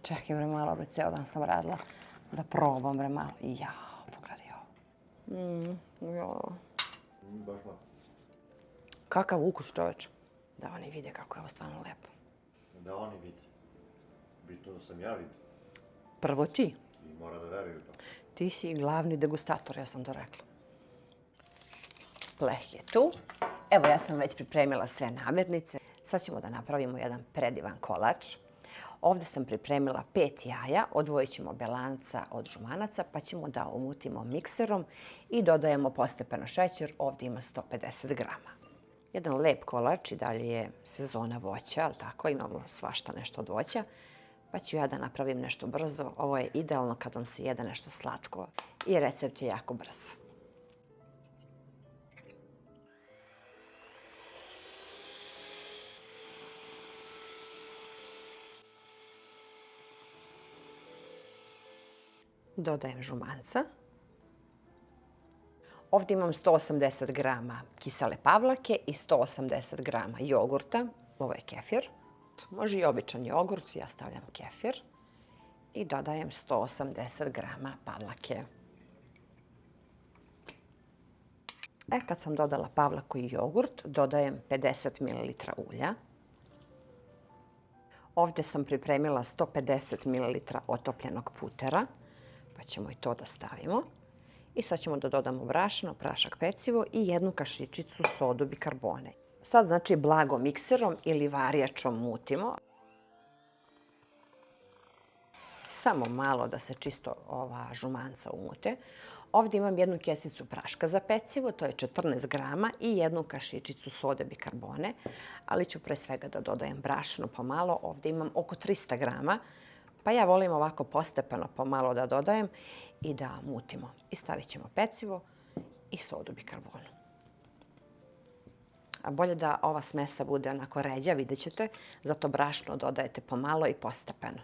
Čekaj bre malo, bre, ceo dan sam radila da probam bre malo. Jao, pogledaj ovo. Jao. Baš malo. Kakav ukus, čoveč. Da oni vide kako je ovo stvarno lepo. Da oni vide. Bitno da sam ja vidio. Prvo ti. I mora da veruju to. Ti si glavni degustator, ja sam to rekla. Pleh je tu. Evo, ja sam već pripremila sve namirnice. Sad ćemo da napravimo jedan predivan kolač. Ovde sam pripremila 5 jaja, odvojit ćemo belanca od žumanaca, pa ćemo da umutimo mikserom i dodajemo postepeno šećer. Ovde ima 150 grama. Jedan lep kolač, i dalje je sezona voća, ali tako, imamo svašta nešto od voća. Pa ću ja da napravim nešto brzo. Ovo je idealno kad vam se jede nešto slatko i recept je jako brz. Dodajem žumanca. Ovdje imam 180 grama kisele pavlake i 180 grama jogurta. Ovo je kefir. Može i običan jogurt, ja stavljam kefir. I dodajem 180 grama pavlake. Kad sam dodala pavlaku i jogurt, dodajem 50 ml ulja. Ovdje sam pripremila 150 ml otopljenog putera, pa ćemo i to da stavimo. I sad ćemo da dodamo brašno, prašak, pecivo i 1 kašičicu sodu bikarbone. Sad znači blago mikserom ili varijačom mutimo. Samo malo da se čisto ova žumanca umute. Ovdje imam 1 kesicu praška za pecivo, to je 14 grama i 1 kašičicu sode bikarbone, ali ću pre svega da dodajem brašno pomalo. Ovdje imam oko 300 grama, pa ja volim ovako postepeno pomalo da dodajem i da mutimo. I stavit ćemo pecivo i sodu bikarbonu. A bolje da ova smesa bude onako ređa, vidjet ćete, zato brašno dodajete pomalo i postepeno.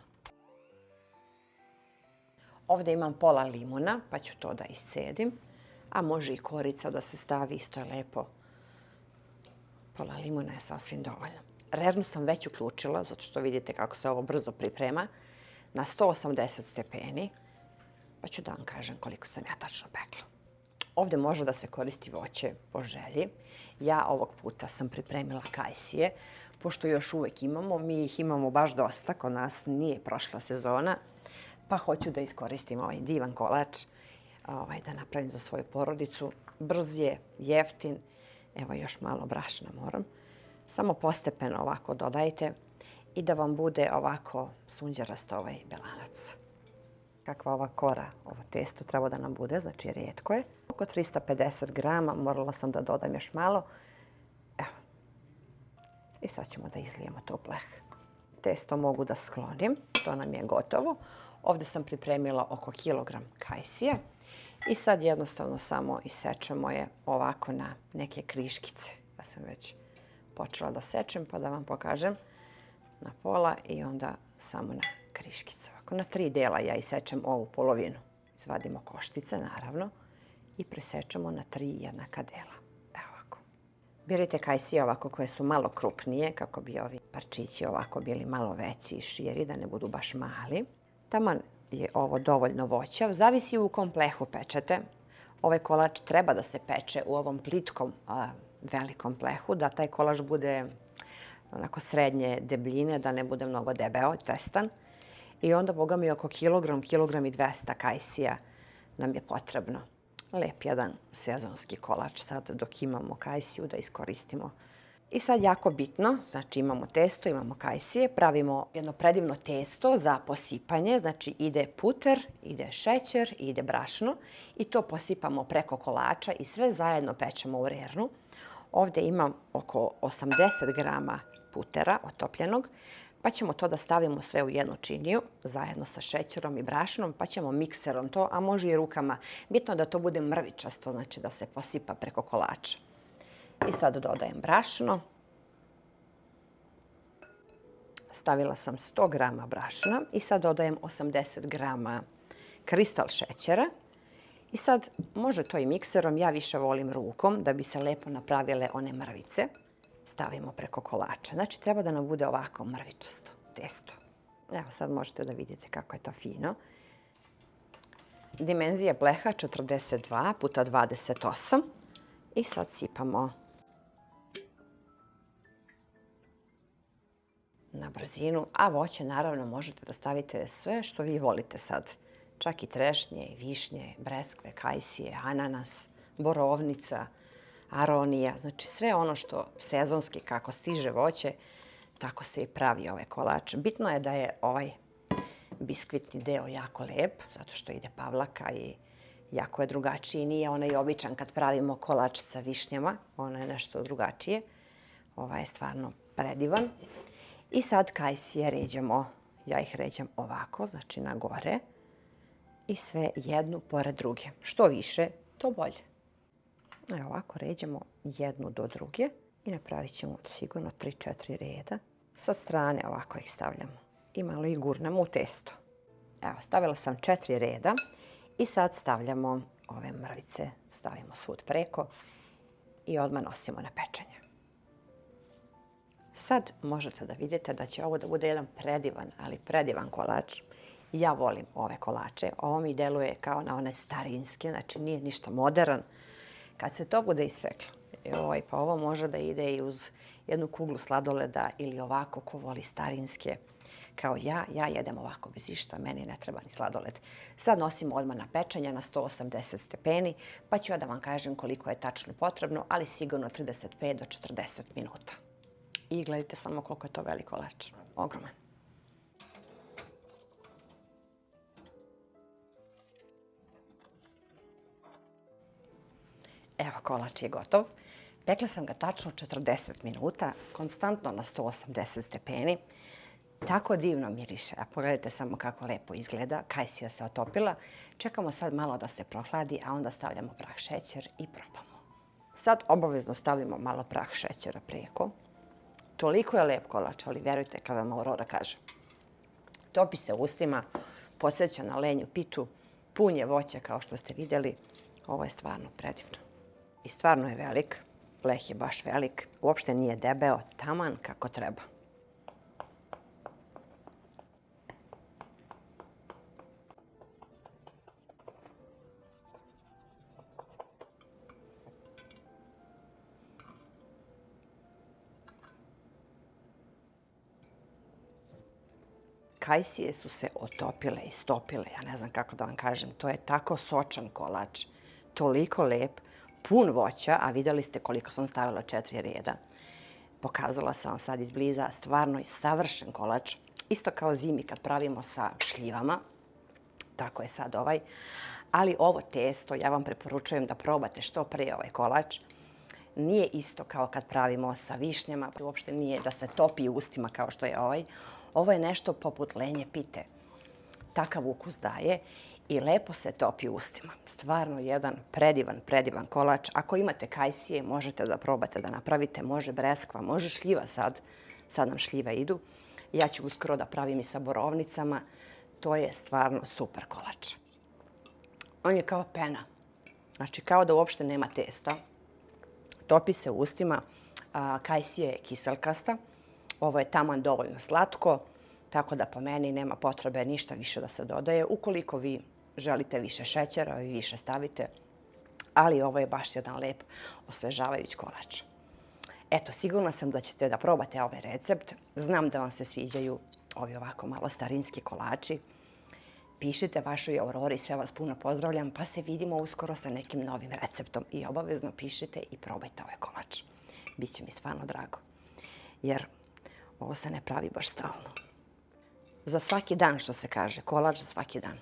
Ovdje imam pola limuna, pa ću to da iscedim, a može i korica da se stavi, isto je lepo. Pola limuna je sasvim dovoljno. Rernu sam već uključila, zato što vidite kako se ovo brzo priprema, na 180 stepeni, pa ću da vam kažem koliko sam ja tačno pekla. Ovdje može da se koristi voće po želji. Ja ovog puta sam pripremila kajsije, pošto još uvek imamo. Mi ih imamo baš dosta, kod nas nije prošla sezona, pa hoću da iskoristim ovaj divan kolač da napravim za svoju porodicu. Brz je, jeftin. Evo još malo brašna moram. Samo postepeno ovako dodajte i da vam bude ovako sunđerasto ovaj belanac. Kakva ova kora, ovo testo treba da nam bude, znači rijetko je. Oko 350 grama, morala sam da dodam još malo. Evo. I sad ćemo da izlijemo to u pleh. Testo mogu da sklonim, to nam je gotovo. Ovdje sam pripremila oko kilogram kajsije. I sad jednostavno samo isečemo je ovako na neke kriškice. Ja sam već počela da sečem, pa da vam pokažem na pola i onda samo na kriškice. Ovako na 3 dela ja isečem ovu polovinu. Izvadimo koštice, naravno, i presečemo na 3 jednaka dela. Evo ovako. Birajte kajsije ovako koje su malo krupnije, kako bi ovi parčići ovako bili malo veći i širi, da ne budu baš mali. Taman je ovo dovoljno voća. Zavisi u kom plehu pečete. Ovaj kolač treba da se peče u ovom plitkom velikom plehu, da taj kolač bude onako srednje debljine, da ne bude mnogo debeo, testan. I onda, boga mi, oko kilogram i 200 kajsija nam je potrebno. Lep jedan sezonski kolač sad dok imamo kajsiju da iskoristimo. I sad jako bitno, znači imamo testo, imamo kajsije, pravimo jedno predivno testo za posipanje, znači ide puter, ide šećer, ide brašno i to posipamo preko kolača i sve zajedno pečemo u rernu. Ovdje imam oko 80 grama putera otopljenog, pa ćemo to da stavimo sve u jednu činiju, zajedno sa šećerom i brašnom, pa ćemo mikserom to, a može i rukama. Bitno da to bude mrvičasto, znači da se posipa preko kolača. I sad dodajem brašno. Stavila sam 100 grama brašna i sad dodajem 80 grama kristal šećera. I sad može to i mikserom, ja više volim rukom da bi se lepo napravile one mrvice. Stavimo preko kolača. Znači treba da nam bude ovako mrvičasto testo. Evo sad možete da vidite kako je to fino. Dimenzija bleha 42 puta 28 i sad sipamo na brzinu, a voće naravno možete da stavite sve što vi volite sad. Čak i trešnje, višnje, breskve, kajsije, ananas, borovnica, aronija, znači sve ono što sezonski kako stiže voće, tako se i pravi ovaj kolač. Bitno je da je ovaj biskvitni deo jako lep, zato što ide pavlaka i jako je drugačiji. Nije onaj običan kad pravimo kolač sa višnjama, ono je nešto drugačije. Ovaj je stvarno predivan. I sad kajsije ređamo, ja ih ređam ovako, znači na gore. I sve jednu pored druge. Što više, to bolje. Evo ovako ređamo jednu do druge i napravit ćemo sigurno 3-4 reda. Sa strane ovako ih stavljamo i malo ih gurnemo u testo. Evo, stavila sam 4 reda i sad stavljamo ove mrvice, stavimo svud preko i odmah nosimo na pečenje. Sad možete da vidite da će ovo da bude jedan predivan, ali predivan kolač. Ja volim ove kolače. Ovo mi deluje kao na one starinske, znači nije ništa modern. Kad se to bude ispeklo, pa ovo može da ide i uz jednu kuglu sladoleda ili ovako ko voli starinske. Kao ja jedem ovako bez išta, meni ne treba ni sladoled. Sad nosimo odmah na pečenje na 180 stepeni, pa ću ja da vam kažem koliko je tačno potrebno, ali sigurno 35 do 40 minuta. I gledajte samo koliko je to velik kolač. Ogroman. Evo, kolač je gotov. Pekla sam ga tačno 40 minuta, konstantno na 180 stepeni. Tako divno miriše, a pogledajte samo kako lepo izgleda. Kajsija se otopila. Čekamo sad malo da se prohladi, a onda stavljamo prah šećer i probamo. Sad obavezno stavimo malo prah šećera preko. Toliko je lep kolač, ali verujte kad vam Aurora kaže. Topi se u ustima, podsjeća na lenju pitu, pun je voća kao što ste vidjeli. Ovo je stvarno predivno. I stvarno je velik, leh je baš velik, uopšte nije debeo, taman kako treba. Kajsije su se otopile i stopile, ja ne znam kako da vam kažem. To je tako sočan kolač, toliko lep, pun voća, a vidjeli ste koliko sam stavila 4 reda. Pokazala sam vam sad izbliza, stvarno i savršen kolač. Isto kao zimi kad pravimo sa šljivama, tako je sad ovaj. Ali ovo testo, ja vam preporučujem da probate što prije ovaj kolač. Nije isto kao kad pravimo sa višnjama, uopšte nije da se topi u ustima kao što je ovaj. Ovo je nešto poput lenje pite. Takav ukus daje i lepo se topi u ustima. Stvarno jedan predivan kolač. Ako imate kajsije, možete da probate da napravite. Može breskva, može šljiva sad. Sad nam šljive idu. Ja ću uskoro da pravim i sa borovnicama. To je stvarno super kolač. On je kao pena. Znači kao da uopšte nema testa. Topi se u ustima. Kajsije je kiselkasta. Ovo je taman dovoljno slatko, tako da po meni nema potrebe ništa više da se dodaje. Ukoliko vi želite više šećera, vi više stavite, ali ovo je baš jedan lep osvežavajući kolač. Eto, sigurna sam da ćete da probate ovaj recept. Znam da vam se sviđaju ovi ovako malo starinski kolači. Pišite vašoj Aurori, sve vas puno pozdravljam, pa se vidimo uskoro sa nekim novim receptom. I obavezno pišite i probajte ovaj kolač. Biće mi stvarno drago. Jer ovo se ne pravi baš stalno. Za svaki dan, što se kaže, kolač za svaki dan.